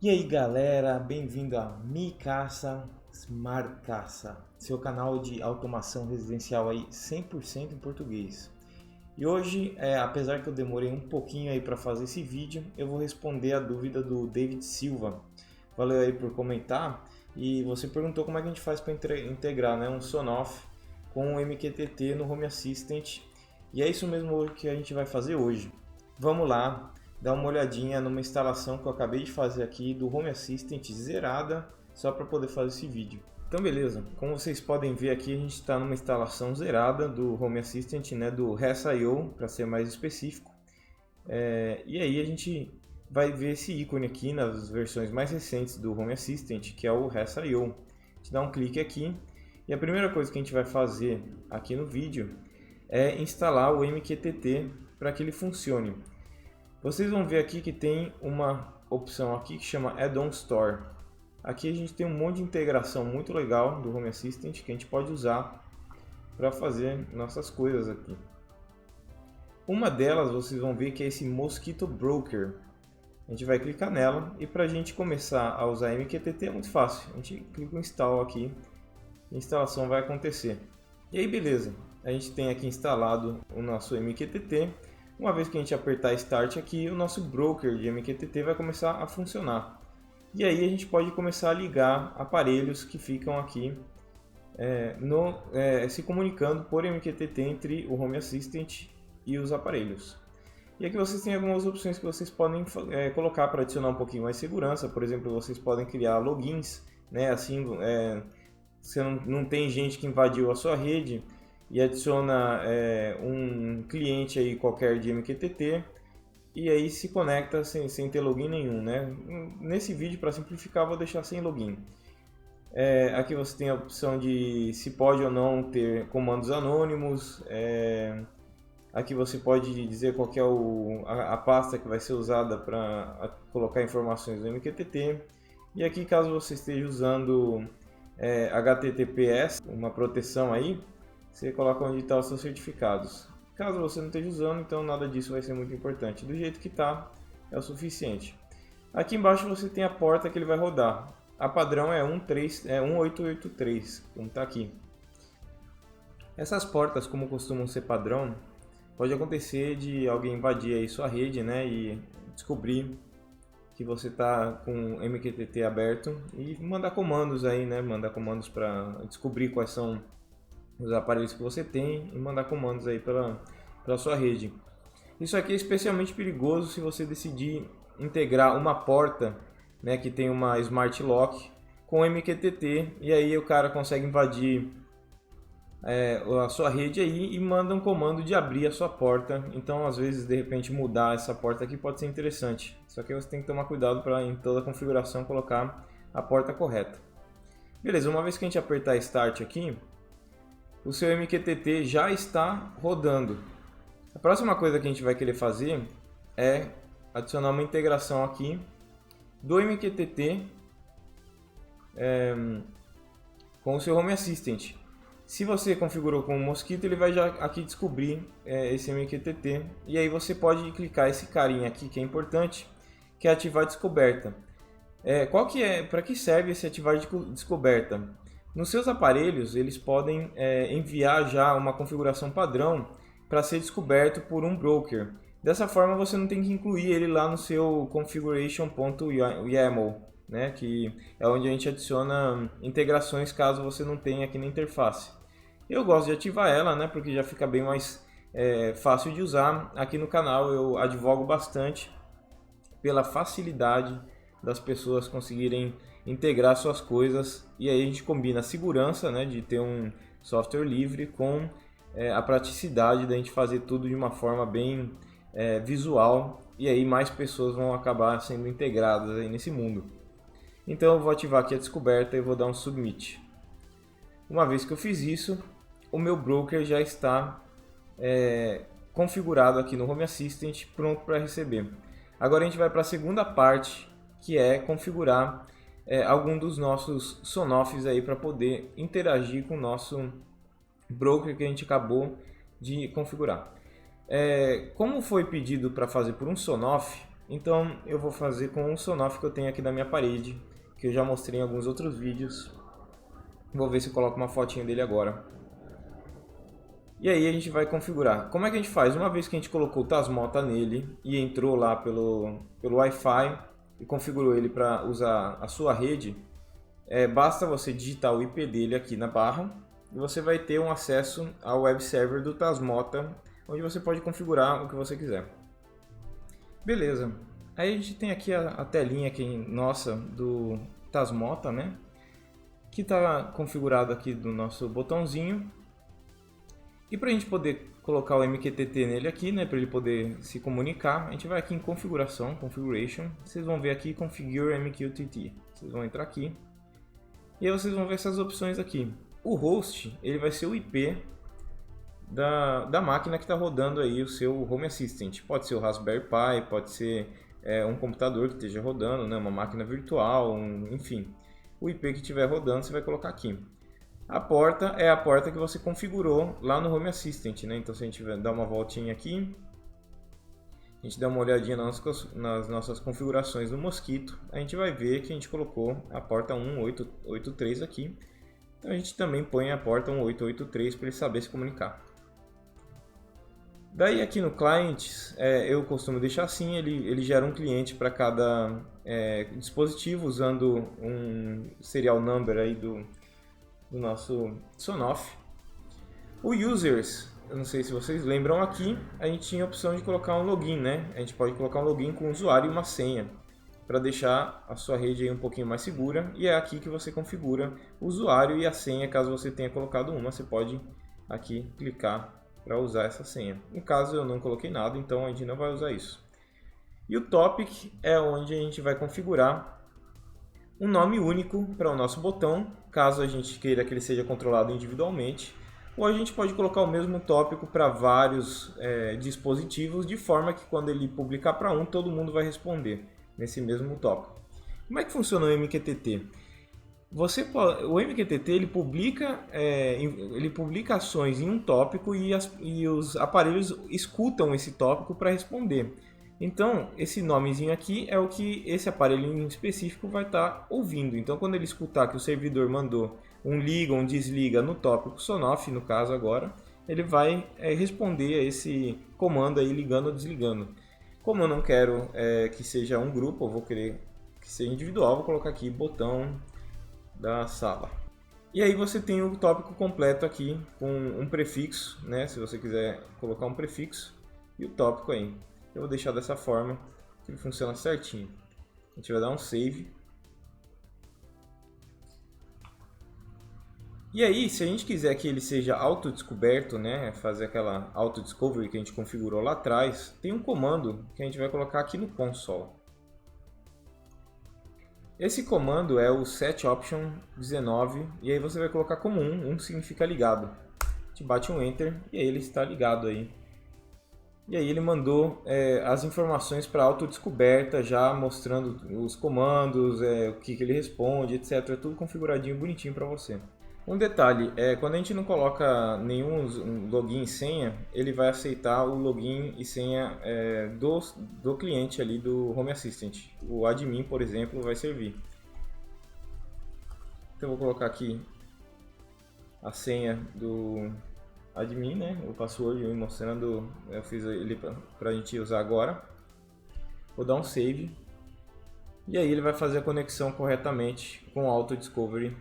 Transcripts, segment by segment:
E aí galera, bem-vindo a Micasa Smart Casa, seu canal de automação residencial aí 100% em português. E hoje, apesar que eu demorei um pouquinho aí para fazer esse vídeo, eu vou responder a dúvida do David Silva. Valeu aí por comentar, e você perguntou como é que a gente faz para integrar, né, um Sonoff com o MQTT no Home Assistant, e é isso mesmo que a gente vai fazer hoje. Vamos lá, dar uma olhadinha numa instalação que eu acabei de fazer aqui do Home Assistant zerada, só para poder fazer esse vídeo. Então beleza, como vocês podem ver aqui, a gente está numa instalação zerada do Home Assistant, né, do REST-IO, para ser mais específico. E aí a gente vai ver esse ícone aqui nas versões mais recentes do Home Assistant, que é o REST-IO. A gente dá um clique aqui, e a primeira coisa que a gente vai fazer aqui no vídeo é instalar o MQTT para que ele funcione. Vocês vão ver aqui que tem uma opção aqui que chama Add-on Store. Aqui a gente tem um monte de integração muito legal do Home Assistant que a gente pode usar para fazer nossas coisas aqui. Uma delas vocês vão ver que é esse Mosquito Broker. A gente vai clicar nela, e para a gente começar a usar MQTT é muito fácil. A gente clica em Install aqui, a instalação vai acontecer. E aí beleza, a gente tem aqui instalado o nosso MQTT. Uma vez que a gente apertar Start aqui, o nosso broker de MQTT vai começar a funcionar. E aí a gente pode começar a ligar aparelhos que ficam aqui se comunicando por MQTT entre o Home Assistant e os aparelhos. E aqui vocês têm algumas opções que vocês podem colocar para adicionar um pouquinho mais de segurança. Por exemplo, vocês podem criar logins, né? Assim você não tem gente que invadiu a sua rede e adiciona um cliente aí qualquer de MQTT e aí se conecta sem ter login nenhum, né? Nesse vídeo, para simplificar, eu vou deixar sem login. Aqui você tem a opção de se pode ou não ter comandos anônimos. Aqui você pode dizer qual que é a pasta que vai ser usada para colocar informações do MQTT. E aqui, caso você esteja usando HTTPS, uma proteção aí, você coloca onde estão os seus certificados. Caso você não esteja usando, então nada disso vai ser muito importante. Do jeito que está, é o suficiente. Aqui embaixo você tem a porta que ele vai rodar. A padrão é 1883, como está aqui. Essas portas, como costumam ser padrão, pode acontecer de alguém invadir aí sua rede, né, e descobrir que você está com o MQTT aberto e mandar comandos aí, né, mandar comandos para descobrir quais são os aparelhos que você tem e mandar comandos aí pela sua rede. Isso aqui é especialmente perigoso se você decidir integrar uma porta, né, que tem uma Smart Lock com MQTT, e aí o cara consegue invadir a sua rede aí e manda um comando de abrir a sua porta. Então, às vezes, de repente, mudar essa porta aqui pode ser interessante. Só que você tem que tomar cuidado para, em toda a configuração, colocar a porta correta. Beleza, uma vez que a gente apertar Start aqui, o seu MQTT já está rodando. A próxima coisa que a gente vai querer fazer é adicionar uma integração aqui do MQTT com o seu Home Assistant. Se você configurou com o Mosquito, ele vai já aqui descobrir esse MQTT, e aí você pode clicar esse carinha aqui que é importante, que é ativar descoberta. Para que serve esse ativar descoberta? Nos seus aparelhos, eles podem enviar já uma configuração padrão para ser descoberto por um broker. Dessa forma, você não tem que incluir ele lá no seu configuration.yaml, né, que é onde a gente adiciona integrações caso você não tenha aqui na interface. Eu gosto de ativar ela, né, porque já fica bem mais fácil de usar. Aqui no canal eu advogo bastante pela facilidade das pessoas conseguirem integrar suas coisas, e aí a gente combina a segurança, né, de ter um software livre com a praticidade da gente fazer tudo de uma forma bem visual, e aí mais pessoas vão acabar sendo integradas aí nesse mundo. Então eu vou ativar aqui a descoberta e vou dar um Submit. Uma vez que eu fiz isso, o meu broker já está configurado aqui no Home Assistant, pronto para receber. Agora a gente vai para a segunda parte, que é configurar algum dos nossos Sonoffs aí para poder interagir com o nosso broker que a gente acabou de configurar. Como foi pedido para fazer por um Sonoff, Então eu vou fazer com o Sonoff que eu tenho aqui na minha parede, que eu já mostrei em alguns outros vídeos. Vou ver se eu coloco uma fotinha dele agora. E aí a gente vai configurar. Como é que a gente faz? Uma vez que a gente colocou o Tasmota nele e entrou lá pelo Wi-Fi e configurou ele para usar a sua rede, basta você digitar o IP dele aqui na barra e você vai ter um acesso ao web server do Tasmota, onde você pode configurar o que você quiser. Beleza. Aí a gente tem aqui a telinha aqui nossa do Tasmota, né? Que está configurado aqui do nosso botãozinho. E para a gente poder colocar o MQTT nele aqui, né, para ele poder se comunicar, a gente vai aqui em configuração, configuration, vocês vão ver aqui configure MQTT. Vocês vão entrar aqui e aí vocês vão ver essas opções aqui. O host, ele vai ser o IP da máquina que está rodando aí o seu Home Assistant. Pode ser o Raspberry Pi, pode ser um computador que esteja rodando, né, uma máquina virtual, enfim. O IP que estiver rodando você vai colocar aqui. A porta é a porta que você configurou lá no Home Assistant, né? Então se a gente dar uma voltinha aqui, a gente dá uma olhadinha nas nossas configurações do Mosquito, a gente vai ver que a gente colocou a porta 1883 aqui. Então a gente também põe a porta 1883 para ele saber se comunicar. Daí aqui no Clients, eu costumo deixar assim, ele gera um cliente para cada dispositivo usando um serial number aí do nosso Sonoff. O Users, eu não sei se vocês lembram aqui, a gente tinha a opção de colocar um login, né? A gente pode colocar um login com um usuário e uma senha para deixar a sua rede aí um pouquinho mais segura, e é aqui que você configura o usuário e a senha. Caso você tenha colocado uma, você pode aqui clicar para usar essa senha. No caso eu não coloquei nada, então a gente não vai usar isso. E o Topic é onde a gente vai configurar um nome único para o nosso botão, caso a gente queira que ele seja controlado individualmente, ou a gente pode colocar o mesmo tópico para vários dispositivos, de forma que quando ele publicar para um, todo mundo vai responder nesse mesmo tópico. Como é que funciona o MQTT? O MQTT ele publica ações em um tópico e os aparelhos escutam esse tópico para responder. Então, esse nomezinho aqui é o que esse aparelho em específico vai estar ouvindo. Então, quando ele escutar que o servidor mandou um liga ou um desliga no tópico Sonoff, no caso agora, ele vai responder a esse comando aí ligando ou desligando. Como eu não quero que seja um grupo, eu vou querer que seja individual, vou colocar aqui botão da sala. E aí você tem o tópico completo aqui com um prefixo, né? Se você quiser colocar um prefixo e o tópico aí. Eu vou deixar dessa forma que ele funciona certinho. A gente vai dar um save. E aí, se a gente quiser que ele seja autodescoberto, né, fazer aquela autodiscovery que a gente configurou lá atrás, tem um comando que a gente vai colocar aqui no console. Esse comando é o setOption19 e aí você vai colocar como 1 significa ligado. A gente bate um Enter e aí ele está ligado aí. E aí ele mandou as informações para autodescoberta, já mostrando os comandos, o que ele responde, etc. Tudo configuradinho, bonitinho para você. Um detalhe, quando a gente não coloca nenhum login e senha, ele vai aceitar o login e senha do cliente ali do Home Assistant. O admin, por exemplo, vai servir. Então eu vou colocar aqui a senha do admin, né? O password mostrando, eu fiz ele para a gente usar agora. Vou dar um save e aí ele vai fazer a conexão corretamente com o Auto Discovery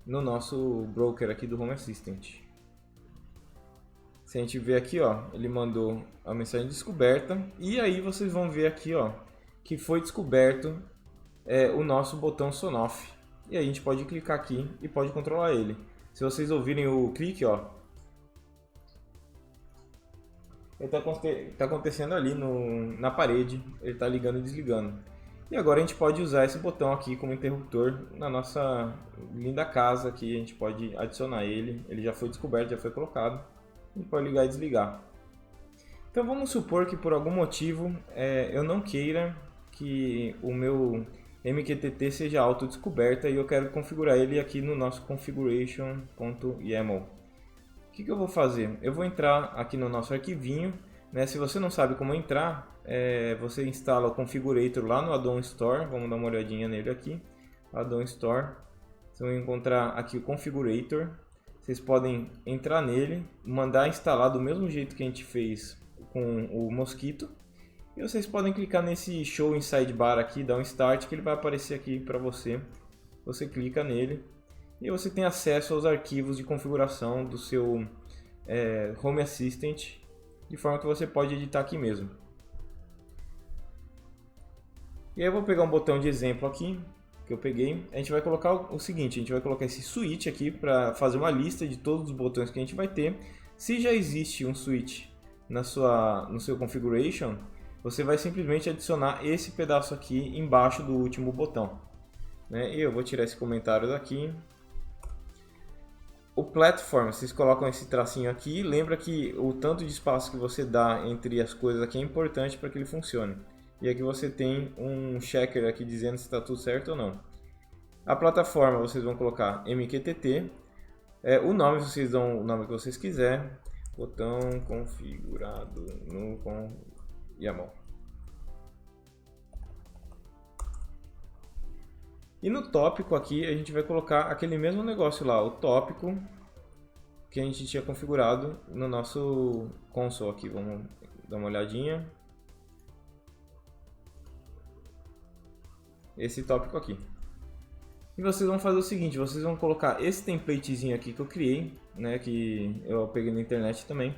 no nosso broker aqui do Home Assistant. Se a gente ver aqui, ó, ele mandou a mensagem de descoberta e aí vocês vão ver aqui, ó, que foi descoberto o nosso botão Sonoff. E aí a gente pode clicar aqui e pode controlar ele. Se vocês ouvirem o clique, ó, ele está acontecendo ali na parede, ele está ligando e desligando. E agora a gente pode usar esse botão aqui como interruptor na nossa linda casa aqui, a gente pode adicionar ele já foi descoberto, já foi colocado, a gente pode ligar e desligar. Então vamos supor que por algum motivo eu não queira que o meu MQTT seja autodescoberta e eu quero configurar ele aqui no nosso configuration.yaml. O que eu vou fazer? Eu vou entrar aqui no nosso arquivinho, né? Se você não sabe como entrar, você instala o Configurator lá no Addon Store. Vamos dar uma olhadinha nele aqui. Addon Store. Vocês vão encontrar aqui o Configurator. Vocês podem entrar nele, mandar instalar do mesmo jeito que a gente fez com o Mosquito. E vocês podem clicar nesse Show in Sidebar aqui, dar um Start, que ele vai aparecer aqui para você. Você clica nele e você tem acesso aos arquivos de configuração do seu Home Assistant, de forma que você pode editar aqui mesmo. E aí eu vou pegar um botão de exemplo aqui, que eu peguei. A gente vai colocar o seguinte, a gente vai colocar esse switch aqui para fazer uma lista de todos os botões que a gente vai ter. Se já existe um switch no seu configuration, você vai simplesmente adicionar esse pedaço aqui embaixo do último botão, né? E eu vou tirar esse comentário daqui. O platform, vocês colocam esse tracinho aqui. Lembra que o tanto de espaço que você dá entre as coisas aqui é importante para que ele funcione. E aqui você tem um checker aqui dizendo se está tudo certo ou não. A plataforma vocês vão colocar MQTT. O nome vocês dão o nome que vocês quiserem. Botão configurado no YAML. E no tópico aqui a gente vai colocar aquele mesmo negócio lá, o tópico que a gente tinha configurado no nosso console aqui. Vamos dar uma olhadinha. Esse tópico aqui. E vocês vão fazer o seguinte, vocês vão colocar esse templatezinho aqui que eu criei, né, que eu peguei na internet também.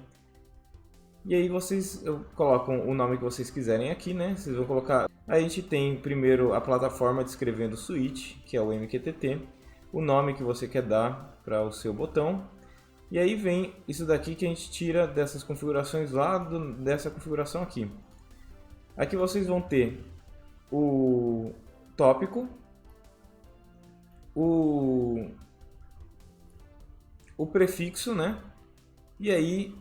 E aí vocês colocam o nome que vocês quiserem aqui, né? Vocês vão colocar. A gente tem primeiro a plataforma descrevendo o switch, que é o MQTT, o nome que você quer dar para o seu botão. E aí vem isso daqui que a gente tira dessas configurações lá dessa configuração aqui. Aqui vocês vão ter o tópico, o prefixo, né? E aí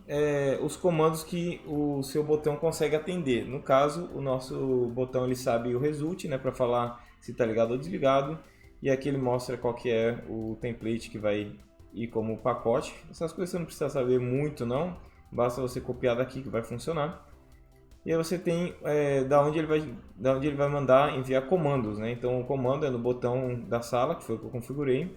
os comandos que o seu botão consegue atender. No caso, o nosso botão ele sabe o result, né, para falar se está ligado ou desligado. E aqui ele mostra qual que é o template que vai ir como pacote. Essas coisas você não precisa saber muito não, basta você copiar daqui que vai funcionar. E aí você tem da onde ele vai mandar enviar comandos, né? Então o comando é no botão da sala, que foi o que eu configurei.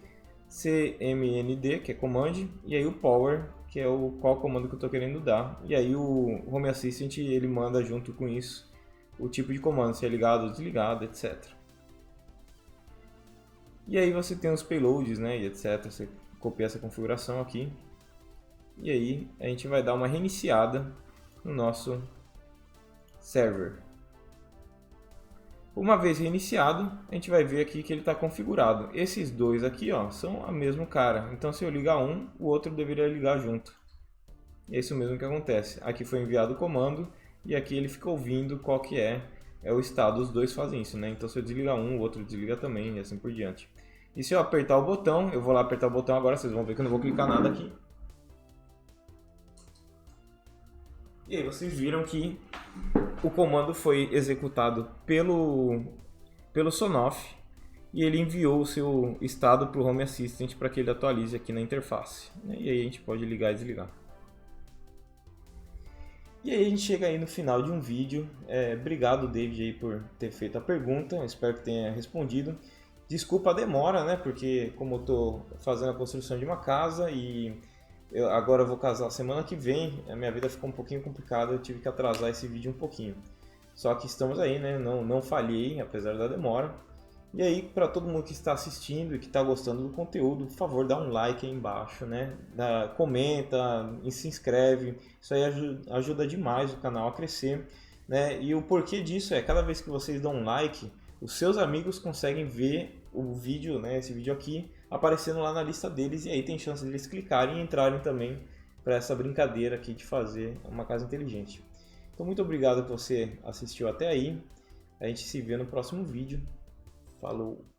CMND, que é command, e aí o power, que é qual comando que eu estou querendo dar. E aí o Home Assistant ele manda junto com isso o tipo de comando, se é ligado ou desligado, etc. E aí você tem os payloads, né, e etc. Você copia essa configuração aqui. E aí a gente vai dar uma reiniciada no nosso server. Uma vez reiniciado, a gente vai ver aqui que ele está configurado. Esses dois aqui, ó, são a mesmo cara. Então, se eu ligar um, o outro deveria ligar junto. É isso mesmo que acontece. Aqui foi enviado o comando e aqui ele fica ouvindo qual que é o estado. Os dois fazem isso, né? Então, se eu desligar um, o outro desliga também e assim por diante. E se eu apertar o botão, eu vou lá apertar o botão agora, vocês vão ver que eu não vou clicar nada aqui. E aí vocês viram que o comando foi executado pelo Sonoff e ele enviou o seu estado para o Home Assistant para que ele atualize aqui na interface. E aí a gente pode ligar e desligar. E aí a gente chega aí no final de um vídeo. Obrigado, David, aí, por ter feito a pergunta. Eu espero que tenha respondido. Desculpa a demora, né? Porque como eu estou fazendo a construção de uma casa e agora eu vou casar semana que vem, a minha vida ficou um pouquinho complicada, eu tive que atrasar esse vídeo um pouquinho. Só que estamos aí, né? Não falhei, apesar da demora. E aí, para todo mundo que está assistindo e que está gostando do conteúdo, por favor, dá um like aí embaixo, né? Comenta e se inscreve. Isso aí ajuda demais o canal a crescer, né? E o porquê disso cada vez que vocês dão um like, os seus amigos conseguem ver o vídeo, né? Esse vídeo aqui, aparecendo lá na lista deles, e aí tem chance de eles clicarem e entrarem também para essa brincadeira aqui de fazer uma casa inteligente. Então, muito obrigado que você assistiu até aí. A gente se vê no próximo vídeo. Falou!